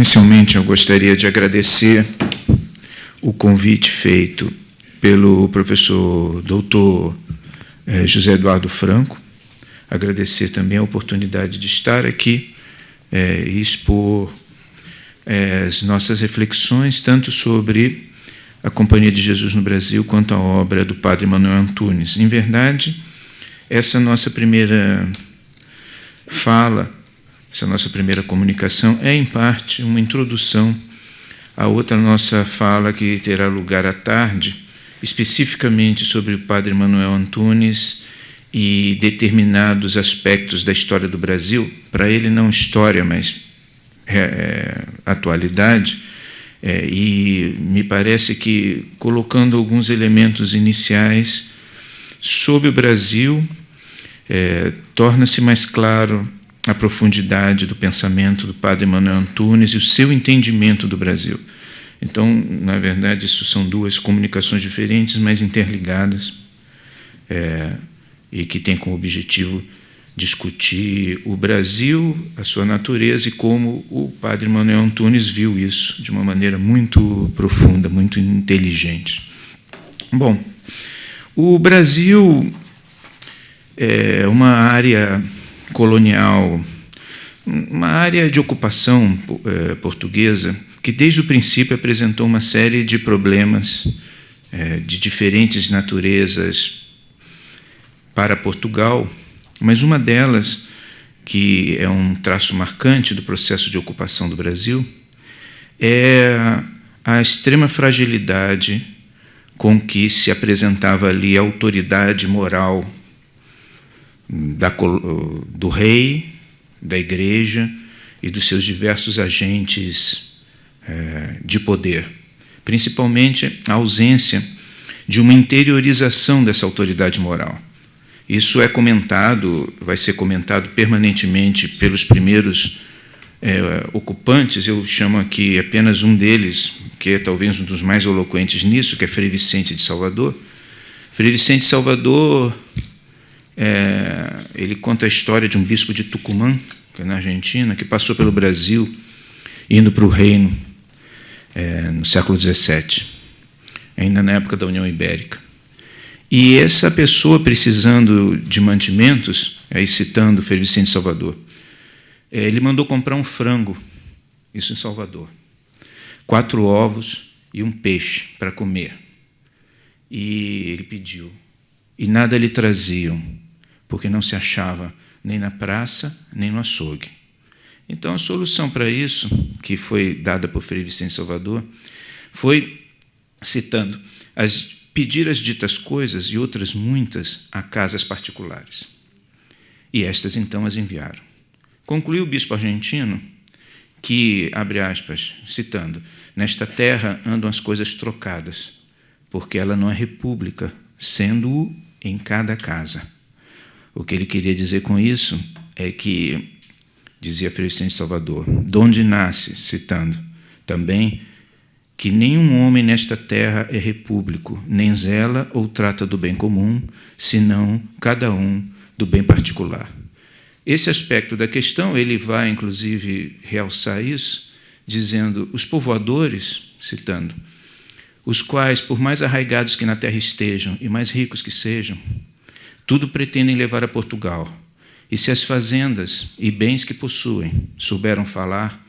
Inicialmente, eu gostaria de agradecer o convite feito pelo professor doutor José Eduardo Franco, agradecer também a oportunidade de estar aqui e expor as nossas reflexões, tanto sobre a Companhia de Jesus no Brasil, quanto a obra do padre Manuel Antunes. Em verdade, essa nossa primeira fala, essa nossa primeira comunicação é, em parte, uma introdução a outra nossa fala que terá lugar à tarde, especificamente sobre o padre Manuel Antunes e determinados aspectos da história do Brasil, para ele não história, mas atualidade, e me parece que colocando alguns elementos iniciais sobre o Brasil, torna-se mais claro a profundidade do pensamento do padre Manuel Antunes e o seu entendimento do Brasil. Então, na verdade, isso são duas comunicações diferentes, mas interligadas, e que têm como objetivo discutir o Brasil, a sua natureza e como o padre Manuel Antunes viu isso de uma maneira muito profunda, muito inteligente. Bom, o Brasil é uma área colonial, uma área de ocupação portuguesa que, desde o princípio, apresentou uma série de problemas de diferentes naturezas para Portugal, mas uma delas, que é um traço marcante do processo de ocupação do Brasil, é a extrema fragilidade com que se apresentava ali a autoridade moral do rei, da igreja e dos seus diversos agentes de poder, principalmente a ausência de uma interiorização dessa autoridade moral. Isso é comentado, vai ser comentado permanentemente pelos primeiros ocupantes. Eu chamo aqui apenas um deles, que é talvez um dos mais eloquentes nisso, que é Frei Vicente de Salvador. Frei Vicente de Salvador, ele conta a história de um bispo de Tucumã, que é na Argentina, que passou pelo Brasil, indo para o reino no século XVII, ainda na época da União Ibérica. E essa pessoa, precisando de mantimentos, aí citando Frei Vicente de Salvador, ele mandou comprar um frango, isso em Salvador, 4 ovos e um peixe para comer. E ele pediu, e nada lhe traziam, porque não se achava nem na praça, nem no açougue. Então, a solução para isso, que foi dada por Frei Vicente de Salvador, foi, citando, pedir as ditas coisas e outras muitas a casas particulares. E estas, então, as enviaram. Concluiu o bispo argentino que, abre aspas, citando, nesta terra andam as coisas trocadas, porque ela não é república, sendo-o em cada casa. O que ele queria dizer com isso é que, dizia Frei Vicente de Salvador, donde nasce, citando, também, que nenhum homem nesta terra é repúblico, nem zela ou trata do bem comum, senão cada um do bem particular. Esse aspecto da questão, ele vai, inclusive, realçar isso, dizendo, os povoadores, citando, os quais, por mais arraigados que na terra estejam e mais ricos que sejam, tudo pretendem levar a Portugal, e se as fazendas e bens que possuem souberam falar,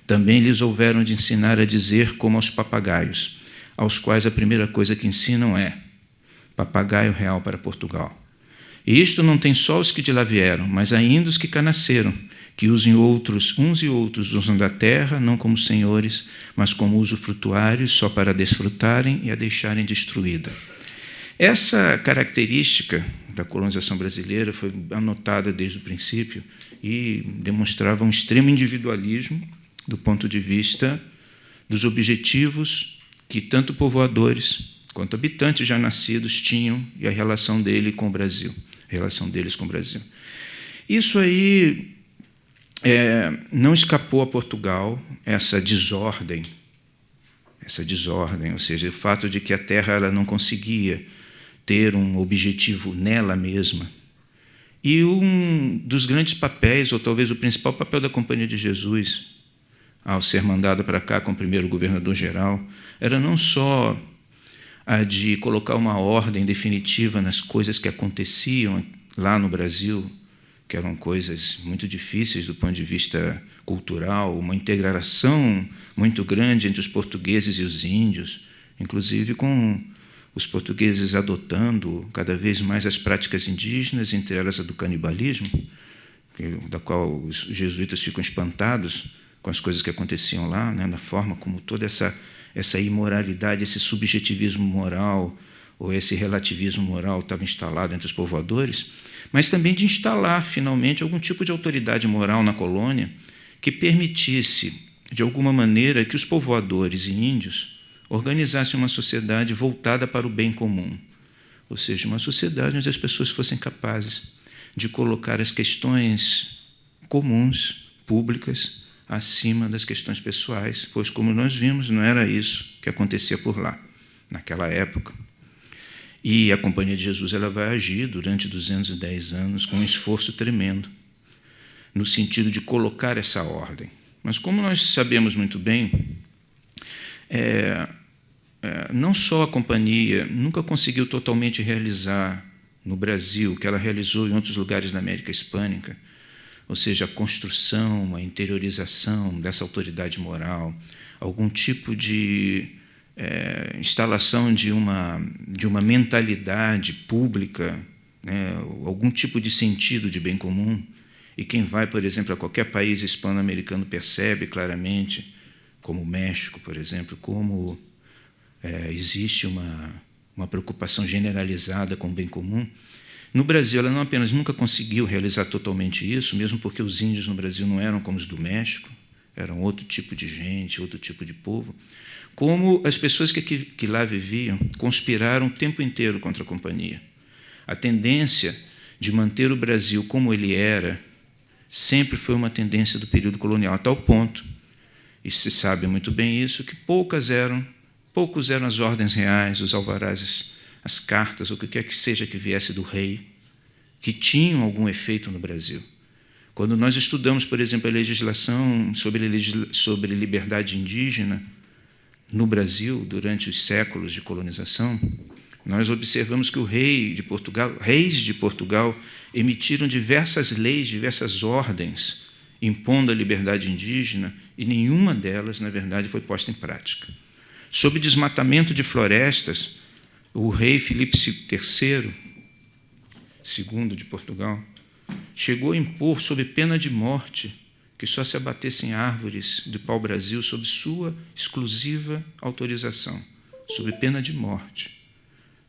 também lhes houveram de ensinar a dizer como aos papagaios, aos quais a primeira coisa que ensinam é papagaio real para Portugal. E isto não tem só os que de lá vieram, mas ainda os que cá nasceram, que usem outros, uns e outros usam da terra, não como senhores, mas como usufrutuários, só para a desfrutarem e a deixarem destruída. Essa característica da colonização brasileira foi anotada desde o princípio e demonstrava um extremo individualismo do ponto de vista dos objetivos que tanto povoadores quanto habitantes já nascidos tinham e a relação deles com o Brasil. Isso aí não escapou a Portugal, essa desordem, ou seja, o fato de que a terra ela não conseguia ter um objetivo nela mesma. E um dos grandes papéis, ou talvez o principal papel da Companhia de Jesus, ao ser mandado para cá como primeiro governador-geral, era não só a de colocar uma ordem definitiva nas coisas que aconteciam lá no Brasil, que eram coisas muito difíceis do ponto de vista cultural, uma integração muito grande entre os portugueses e os índios, inclusive com os portugueses adotando cada vez mais as práticas indígenas, entre elas a do canibalismo, da qual os jesuítas ficam espantados com as coisas que aconteciam lá, né, na forma como toda essa imoralidade, esse subjetivismo moral ou esse relativismo moral estava instalado entre os povoadores, mas também de instalar, finalmente, algum tipo de autoridade moral na colônia que permitisse, de alguma maneira, que os povoadores e índios organizassem uma sociedade voltada para o bem comum, ou seja, uma sociedade onde as pessoas fossem capazes de colocar as questões comuns, públicas, acima das questões pessoais, pois, como nós vimos, não era isso que acontecia por lá, naquela época. E a Companhia de Jesus ela vai agir durante 210 anos com um esforço tremendo, no sentido de colocar essa ordem. Mas, como nós sabemos muito bem, não só a Companhia nunca conseguiu totalmente realizar no Brasil o que ela realizou em outros lugares da América Hispânica, ou seja, a construção, a interiorização dessa autoridade moral, algum tipo de instalação de uma mentalidade pública, né, algum tipo de sentido de bem comum. E quem vai, por exemplo, a qualquer país hispano-americano percebe claramente, como o México, por exemplo, como existe uma preocupação generalizada com o bem comum. No Brasil, ela não apenas nunca conseguiu realizar totalmente isso, mesmo porque os índios no Brasil não eram como os do México, eram outro tipo de gente, outro tipo de povo, como as pessoas que lá viviam conspiraram o tempo inteiro contra a Companhia. A tendência de manter o Brasil como ele era sempre foi uma tendência do período colonial, a tal ponto, e se sabe muito bem isso, que poucos eram as ordens reais, os alvarás, as cartas, o que quer que seja que viesse do rei, que tinham algum efeito no Brasil. Quando nós estudamos, por exemplo, a legislação sobre liberdade indígena no Brasil, durante os séculos de colonização, nós observamos que reis de Portugal emitiram diversas leis, diversas ordens, impondo a liberdade indígena, e nenhuma delas, na verdade, foi posta em prática. Sob desmatamento de florestas, o rei Filipe III, segundo de Portugal, chegou a impor, sob pena de morte, que só se abatessem árvores de pau-brasil sob sua exclusiva autorização, sob pena de morte.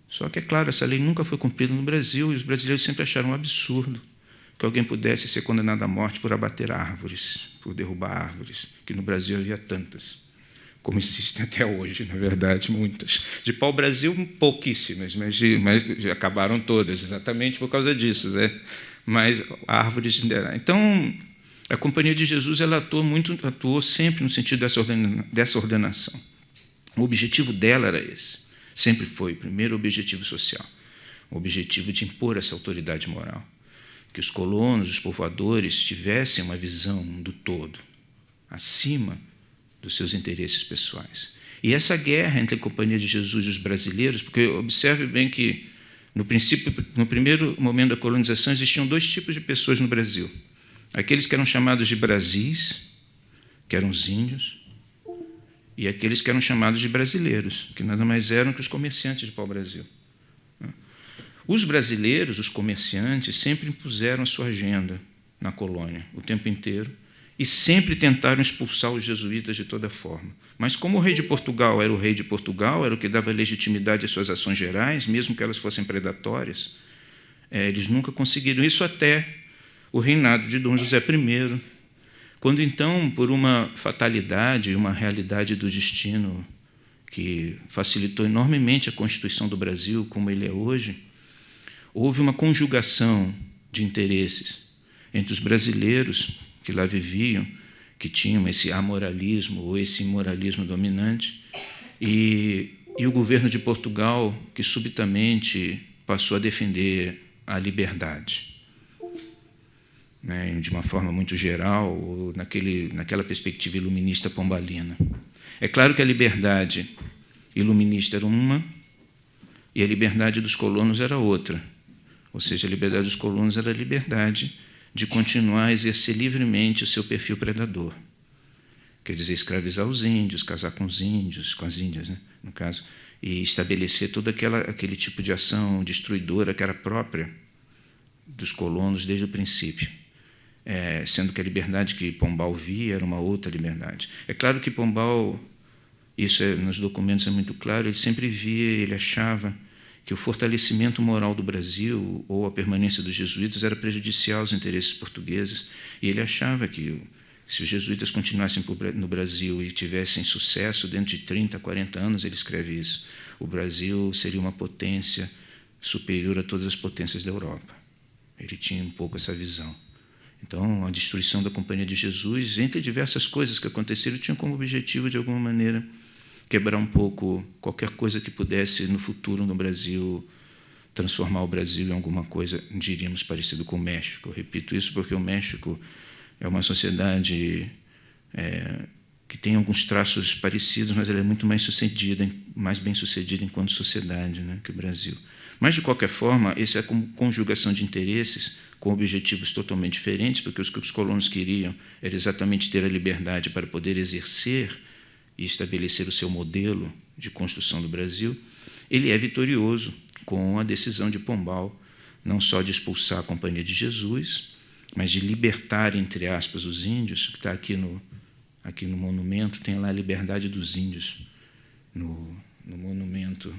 Só que, é claro, essa lei nunca foi cumprida no Brasil e os brasileiros sempre acharam um absurdo que alguém pudesse ser condenado à morte por abater árvores, por derrubar árvores, que no Brasil havia tantas, como existem até hoje, na verdade, muitas. De pau-brasil, pouquíssimas, mas já acabaram todas, exatamente por causa disso. Mas árvores... Então, a Companhia de Jesus ela atuou sempre no sentido dessa ordenação. O objetivo dela era esse. Sempre foi, primeiro, o objetivo social, o objetivo de impor essa autoridade moral, que os colonos, os povoadores, tivessem uma visão do todo, acima dos seus interesses pessoais. E essa guerra entre a Companhia de Jesus e os brasileiros, porque observe bem que, no primeiro momento da colonização, existiam dois tipos de pessoas no Brasil. Aqueles que eram chamados de Brasis, que eram os índios, e aqueles que eram chamados de brasileiros, que nada mais eram que os comerciantes de pau-brasil. Os brasileiros, os comerciantes, sempre impuseram a sua agenda na colônia, o tempo inteiro, e sempre tentaram expulsar os jesuítas de toda forma. Mas, como o rei de Portugal era o rei de Portugal, era o que dava legitimidade às suas ações gerais, mesmo que elas fossem predatórias, eles nunca conseguiram isso até o reinado de Dom José I, quando, então, por uma fatalidade, uma realidade do destino que facilitou enormemente a Constituição do Brasil, como ele é hoje, houve uma conjugação de interesses entre os brasileiros que lá viviam, que tinham esse amoralismo ou esse imoralismo dominante, e o governo de Portugal, que subitamente passou a defender a liberdade. né, de uma forma muito geral, ou naquela perspectiva iluminista pombalina. É claro que a liberdade iluminista era uma e a liberdade dos colonos era outra. Ou seja, a liberdade dos colonos era a liberdade de continuar a exercer livremente o seu perfil predador. Quer dizer, escravizar os índios, casar com os índios, com as índias, né, no caso, e estabelecer todo aquele tipo de ação destruidora que era própria dos colonos desde o princípio. Sendo que a liberdade que Pombal via era uma outra liberdade. É claro que Pombal, isso nos documentos é muito claro, ele sempre via, ele achava que o fortalecimento moral do Brasil ou a permanência dos jesuítas era prejudicial aos interesses portugueses, e ele achava que, se os jesuítas continuassem no Brasil e tivessem sucesso, dentro de 30, 40 anos, ele escreve isso, o Brasil seria uma potência superior a todas as potências da Europa. Ele tinha um pouco essa visão. Então, a destruição da Companhia de Jesus, entre diversas coisas que aconteceram, tinha como objetivo, de alguma maneira, quebrar um pouco qualquer coisa que pudesse, no futuro, no Brasil, transformar o Brasil em alguma coisa, diríamos, parecido com o México. Eu repito isso porque o México é uma sociedade que tem alguns traços parecidos, mas ela é muito mais bem sucedida enquanto sociedade, né, que o Brasil. Mas, de qualquer forma, essa é a conjugação de interesses com objetivos totalmente diferentes, porque o que os colonos queriam era exatamente ter a liberdade para poder exercer e estabelecer o seu modelo de construção do Brasil. Ele é vitorioso com a decisão de Pombal, não só de expulsar a Companhia de Jesus, mas de libertar, entre aspas, os índios, que está aqui no monumento, tem lá a liberdade dos índios, no monumento.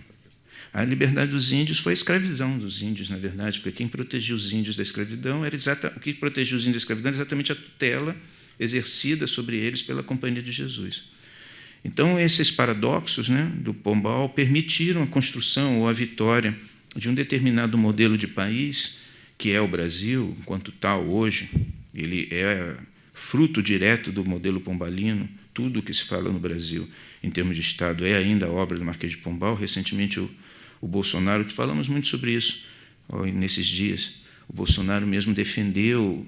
A liberdade dos índios foi a escravidão dos índios, na verdade, porque quem protegia os índios da escravidão o que protegia os índios da escravidão era exatamente a tutela exercida sobre eles pela Companhia de Jesus. Então, esses paradoxos, né, do Pombal permitiram a construção ou a vitória de um determinado modelo de país, que é o Brasil, enquanto tal, hoje. Ele é fruto direto do modelo pombalino. Tudo o que se fala no Brasil, em termos de Estado, é ainda obra do Marquês de Pombal. Recentemente, o Bolsonaro, falamos muito sobre isso nesses dias, o Bolsonaro mesmo defendeu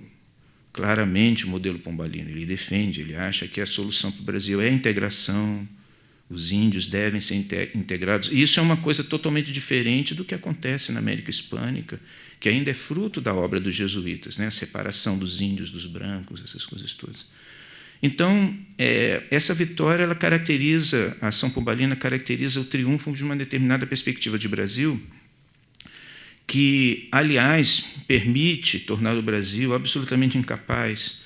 claramente o modelo pombalino. Ele defende, ele acha que a solução para o Brasil é a integração, os índios devem ser integrados. E isso é uma coisa totalmente diferente do que acontece na América Hispânica, que ainda é fruto da obra dos jesuítas, né? A separação dos índios dos brancos, essas coisas todas. Então, essa vitória, ela caracteriza, a ação pombalina caracteriza o triunfo de uma determinada perspectiva de Brasil, que, aliás, permite tornar o Brasil absolutamente incapaz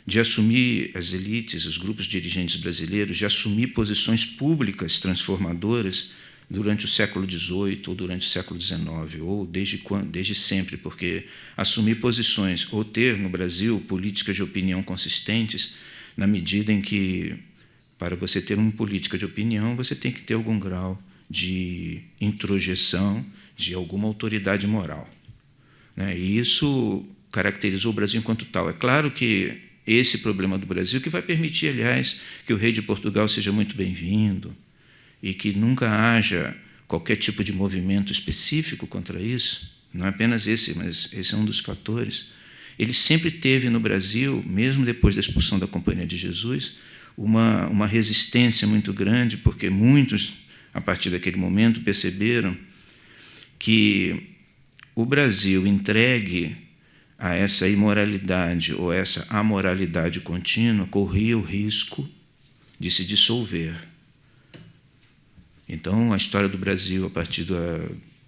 de assumir as elites, os grupos dirigentes brasileiros, de assumir posições públicas transformadoras durante o século XVIII ou durante o século XIX, ou desde sempre, porque assumir posições ou ter no Brasil políticas de opinião consistentes, na medida em que, para você ter uma política de opinião, você tem que ter algum grau de introjeção de alguma autoridade moral, né? E isso caracterizou o Brasil enquanto tal. É claro que esse problema do Brasil que vai permitir, aliás, que o rei de Portugal seja muito bem-vindo e que nunca haja qualquer tipo de movimento específico contra isso. Não é apenas esse, mas esse é um dos fatores. Ele sempre teve no Brasil, mesmo depois da expulsão da Companhia de Jesus, uma resistência muito grande, porque muitos, a partir daquele momento, perceberam que o Brasil, entregue a essa imoralidade ou essa amoralidade contínua, corria o risco de se dissolver. Então, a história do Brasil, a partir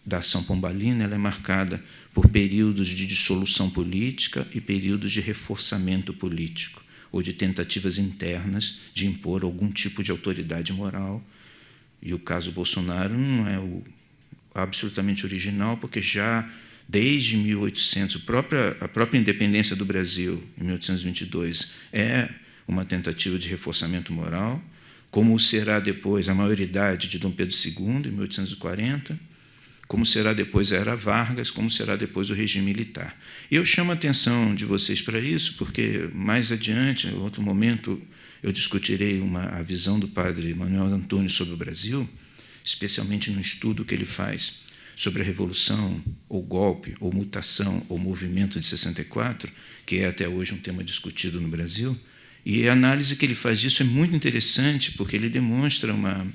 da ação pombalina, ela é marcada por períodos de dissolução política e períodos de reforçamento político, ou de tentativas internas de impor algum tipo de autoridade moral. E o caso Bolsonaro não é absolutamente original, porque já desde 1800, a própria independência do Brasil, em 1822, é uma tentativa de reforçamento moral, como será depois a maioridade de Dom Pedro II, em 1840, como será depois a Era Vargas, como será depois o regime militar. E eu chamo a atenção de vocês para isso, porque mais adiante, em outro momento, eu discutirei a visão do padre Manuel Antônio sobre o Brasil, especialmente no estudo que ele faz sobre a Revolução, ou golpe, ou mutação, ou movimento de 64, que é até hoje um tema discutido no Brasil. E a análise que ele faz disso é muito interessante, porque ele demonstra uma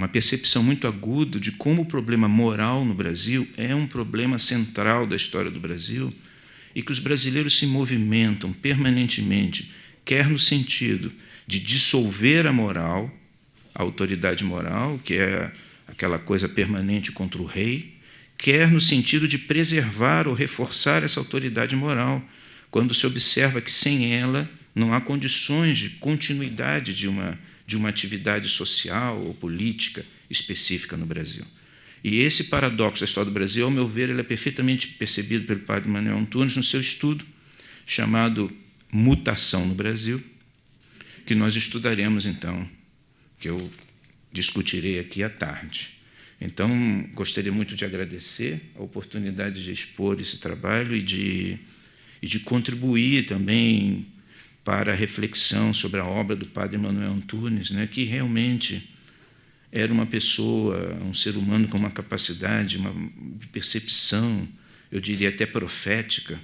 percepção muito aguda de como o problema moral no Brasil é um problema central da história do Brasil e que os brasileiros se movimentam permanentemente, quer no sentido de dissolver a moral, a autoridade moral, que é aquela coisa permanente contra o rei, quer no sentido de preservar ou reforçar essa autoridade moral, quando se observa que sem ela não há condições de continuidade de uma atividade social ou política específica no Brasil. E esse paradoxo da história do Brasil, ao meu ver, ele é perfeitamente percebido pelo padre Manuel Antunes no seu estudo chamado Mutação no Brasil, que nós estudaremos, então, que eu discutirei aqui à tarde. Então, gostaria muito de agradecer a oportunidade de expor esse trabalho e de contribuir também para a reflexão sobre a obra do padre Manuel Antunes, né, que realmente era uma pessoa, um ser humano com uma capacidade, uma percepção, eu diria até profética,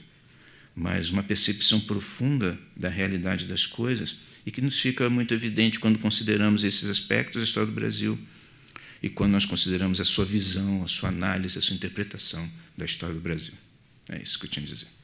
mas uma percepção profunda da realidade das coisas e que nos fica muito evidente quando consideramos esses aspectos da história do Brasil e quando nós consideramos a sua visão, a sua análise, a sua interpretação da história do Brasil. É isso que eu tinha a dizer.